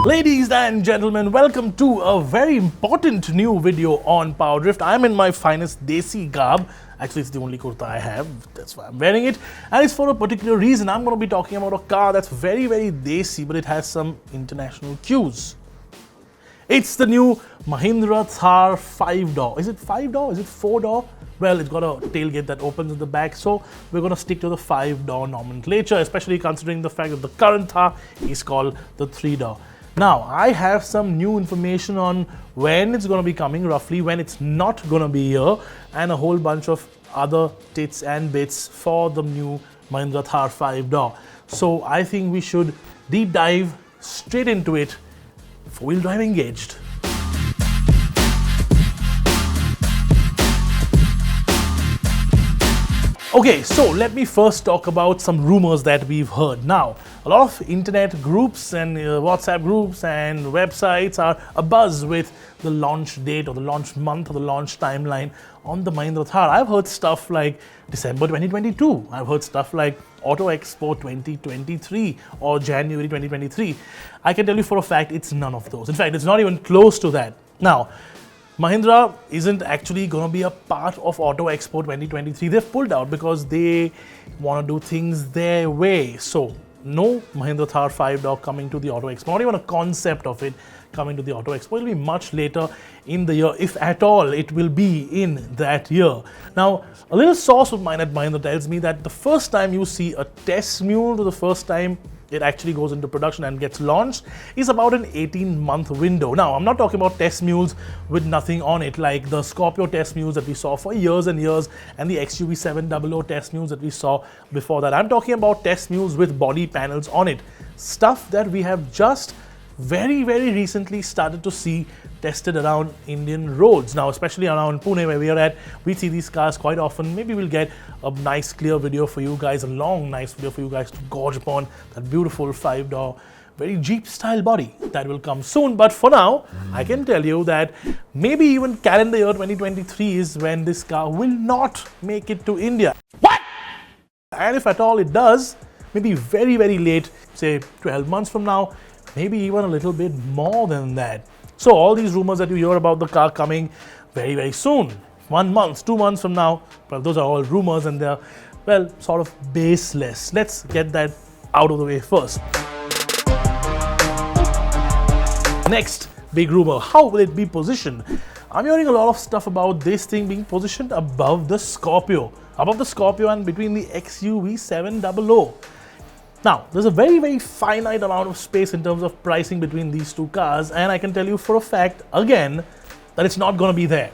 Ladies and gentlemen, welcome to a very important new video on PowerDrift. I'm in my finest Desi garb. Actually, it's the only kurta I have. That's why I'm wearing it. And it's for a particular reason. I'm going to be talking about a car that's very, very Desi, but it has some international cues. It's the new Mahindra Thar 5-door. Is it 5-door? Is it 4-door? Well, it's got a tailgate that opens at the back, so we're going to stick to the 5-door nomenclature, especially considering the fact that the current Thar is called the 3-door. Now, I have some new information on when it's going to be coming, roughly when it's not going to be here, and a whole bunch of other tits and bits for the new Mahindra Thar 5-door. So I think we should deep dive straight into it, four-wheel drive engaged. Okay, so let me first talk about some rumors that we've heard. Now, a lot of internet groups and WhatsApp groups and websites are abuzz with the launch date or the launch month or the launch timeline on the Mahindra Thar. I've heard stuff like December 2022. I've heard stuff like Auto Expo 2023 or January 2023. I can tell you for a fact it's none of those. In fact, it's not even close to that. Now, Mahindra isn't actually going to be a part of Auto Expo 2023. They've pulled out because they want to do things their way. So, no Mahindra Thar 5-door coming to the Auto Expo. Not even a concept of it coming to the Auto Expo. It will be much later in the year, if at all it will be in that year. Now, a little source of mine at Mahindra tells me that the first time you see a test mule to the first time it actually goes into production and gets launched is about an 18-month window. Now, I'm not talking about test mules with nothing on it, like the Scorpio test mules that we saw for years and years and the XUV 700 test mules that we saw before that. I'm talking about test mules with body panels on it. Stuff that we have just very, very recently started to see tested around Indian roads. Now, especially around Pune where we are at, we see these cars quite often. Maybe we'll get a nice clear video for you guys, a long nice video for you guys to gorge upon that beautiful 5-door, very Jeep style body that will come soon. But for now, I can tell you that maybe even calendar year 2023 is when this car will not make it to India. What? And if at all it does, maybe very, very late, say 12 months from now, maybe even a little bit more than that. So all these rumors that you hear about the car coming very, very soon, 1 month, 2 months from now, well, those are all rumors and they're, well, sort of baseless. Let's get that out of the way first. Next big rumor, how will it be positioned? I'm hearing a lot of stuff about this thing being positioned above the Scorpio and between the XUV 700. Now, there's a very, very finite amount of space in terms of pricing between these two cars, and I can tell you for a fact, again, that it's not going to be there.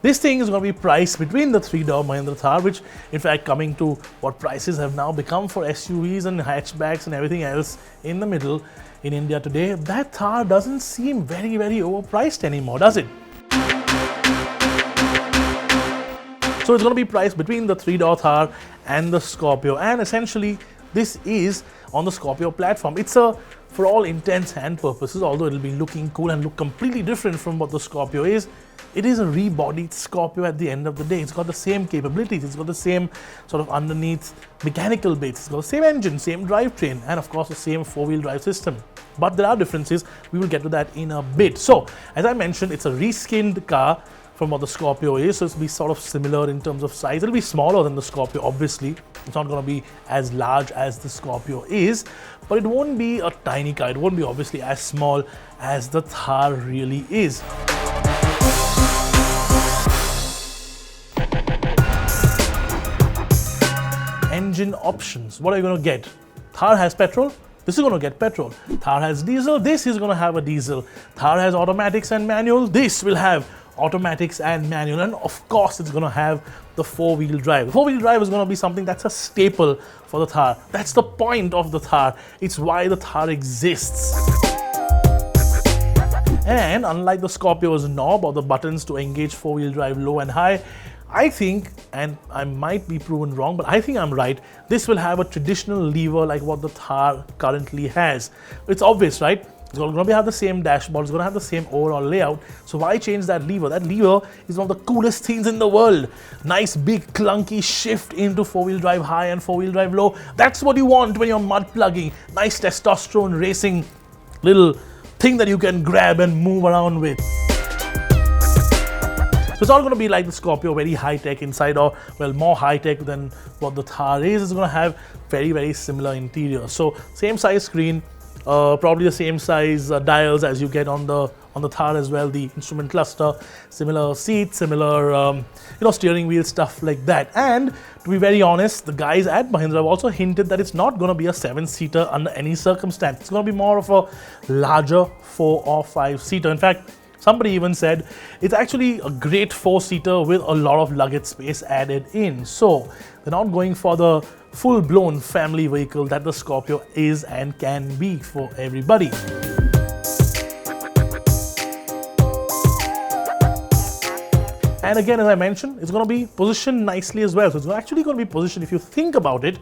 This thing is going to be priced between the 3-door Mahindra Thar, which, in fact, coming to what prices have now become for SUVs and hatchbacks and everything else in the middle in India today, that Thar doesn't seem very, very overpriced anymore, does it? So it's going to be priced between the 3-door Thar and the Scorpio, and essentially, this is on the Scorpio platform. It's for all intents and purposes, although it'll be looking cool and look completely different from what the Scorpio is, it is a rebodied Scorpio at the end of the day. It's got the same capabilities, it's got the same sort of underneath mechanical bits, it's got the same engine, same drivetrain, and of course the same four-wheel drive system. But there are differences, we will get to that in a bit. So, as I mentioned, it's a reskinned car from what the Scorpio is, so it'll be sort of similar in terms of size. It'll be smaller than the Scorpio, obviously. It's not going to be as large as the Scorpio is, but it won't be a tiny car. It won't be obviously as small as the Thar really is. Engine options. What are you going to get? Thar has petrol. This is going to get petrol. Thar has diesel. This is going to have a diesel. Thar has automatics and manual. This will have automatics and manual, and of course it's going to have the four-wheel drive. The four-wheel drive is going to be something that's a staple for the Thar. That's the point of the Thar. It's why the Thar exists. And unlike the Scorpio's knob or the buttons to engage four-wheel drive low and high, I think, and I might be proven wrong, but I think I'm right, this will have a traditional lever like what the Thar currently has. It's obvious, right? It's going to have the same dashboard, it's going to have the same overall layout. So why change that lever? That lever is one of the coolest things in the world. Nice big clunky shift into four-wheel drive high and four-wheel drive low. That's what you want when you're mud plugging. Nice testosterone racing little thing that you can grab and move around with. So it's all going to be like the Scorpio, very high-tech inside, or well, more high-tech than what the Thar is. It's going to have very, very similar interior. So same size screen, probably the same size dials as you get on the Thar as well. The instrument cluster, similar seats, similar steering wheel, stuff like that. And to be very honest, the guys at Mahindra have also hinted that it's not going to be a 7-seater under any circumstance. It's going to be more of a larger 4 or 5-seater. In fact, somebody even said it's actually a great 4-seater with a lot of luggage space added in. So they're not going for the full-blown family vehicle that the Scorpio is and can be for everybody. And again, as I mentioned, it's going to be positioned nicely as well. So it's actually going to be positioned, if you think about it,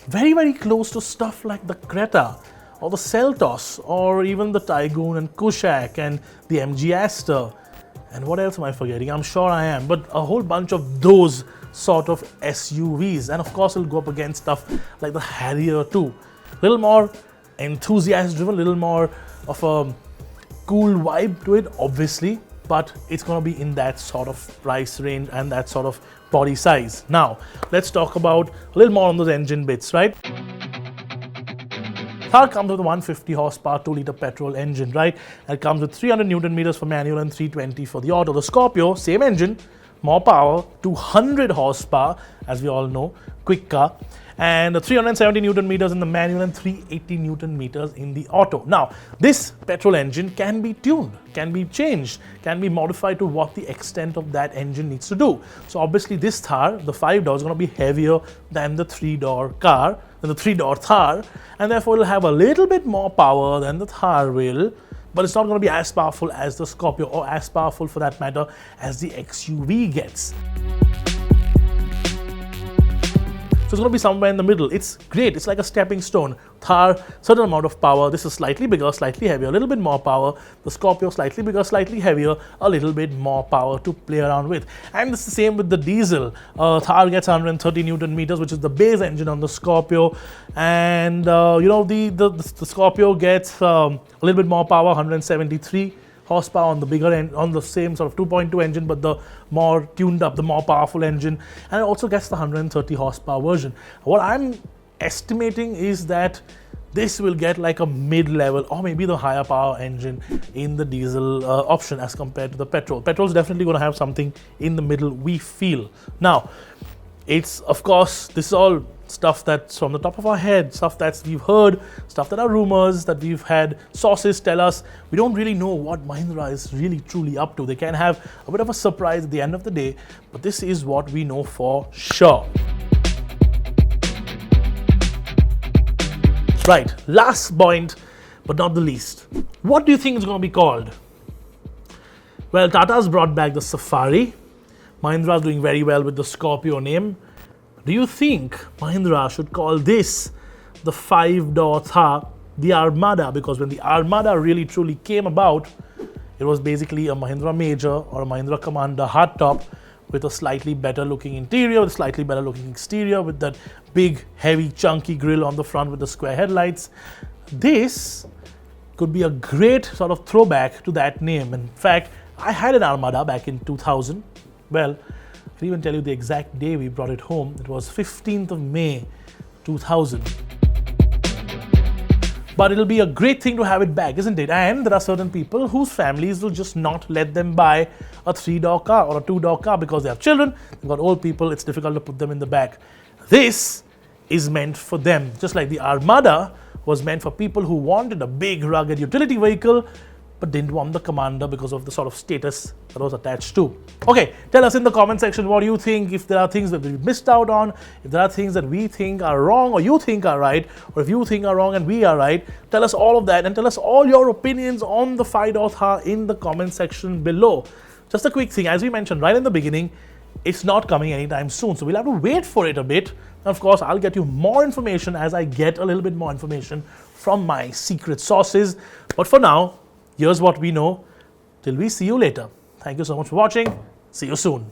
very, very close to stuff like the Creta or the Seltos or even the Taygun and Kushaq and the MG Aster. And what else am I forgetting? I'm sure I am. But a whole bunch of those sort of SUVs. And of course, it'll go up against stuff like the Harrier too. A little more enthusiast driven, a little more of a cool vibe to it, obviously. But it's going to be in that sort of price range and that sort of body size. Now, let's talk about a little more on those engine bits, right? Thar comes with a 150 horsepower 2-liter petrol engine, right? And it comes with 300 Newton meters for manual and 320 for the auto. The Scorpio, same engine, more power, 200 horsepower, as we all know, quick car, and 370 Newton meters in the manual and 380 Newton meters in the auto. Now, this petrol engine can be tuned, can be changed, can be modified to what the extent of that engine needs to do. So obviously this Thar, the 5-door, is going to be heavier than the 3-door car, than the 3-door Thar, and therefore it'll have a little bit more power than the Thar will, but it's not going to be as powerful as the Scorpio, or as powerful for that matter as the XUV gets. So it's going to be somewhere in the middle. It's great. It's like a stepping stone. Thar, certain amount of power. This is slightly bigger, slightly heavier, a little bit more power. The Scorpio, slightly bigger, slightly heavier, a little bit more power to play around with. And it's the same with the diesel. Thar gets 130 Newton meters, which is the base engine on the Scorpio. And, the Scorpio gets a little bit more power, 173 horsepower on the bigger end, on the same sort of 2.2 engine, but the more tuned up, the more powerful engine, and it also gets the 130 horsepower version. What I'm estimating is that this will get like a mid-level or maybe the higher power engine in the diesel option as compared to the petrol. Petrol is definitely going to have something in the middle, we feel. Now, it's, of course, this is all stuff that's from the top of our head, stuff that we've heard, stuff that are rumors, that we've had sources tell us. We don't really know what Mahindra is really truly up to. They can have a bit of a surprise at the end of the day, but this is what we know for sure. Right, last point, but not the least. What do you think is going to be called? Well, Tata's brought back the Safari. Mahindra is doing very well with the Scorpio name. Do you think Mahindra should call this the 5-door Thar the Armada? Because when the Armada really truly came about, it was basically a Mahindra Major or a Mahindra Commander hardtop with a slightly better looking interior, with a slightly better looking exterior, with that big, heavy, chunky grille on the front with the square headlights. This could be a great sort of throwback to that name. In fact, I had an Armada back in 2000. Well, I can even tell you the exact day we brought it home. It was 15th of May, 2000. But it'll be a great thing to have it back, isn't it? And there are certain people whose families will just not let them buy a 3-door car or a 2-door car because they have children, they've got old people, it's difficult to put them in the back. This is meant for them. Just like the Armada was meant for people who wanted a big, rugged utility vehicle, but didn't want the Commander because of the sort of status that was attached to. Okay, tell us in the comment section what you think, if there are things that we missed out on, if there are things that we think are wrong or you think are right, or if you think are wrong and we are right. Tell us all of that and tell us all your opinions on the 5-door Thar in the comment section below. Just a quick thing, as we mentioned right in the beginning, it's not coming anytime soon, so we'll have to wait for it a bit. And of course, I'll get you more information as I get a little bit more information from my secret sources. But for now, here's what we know. Till we see you later. Thank you so much for watching. See you soon.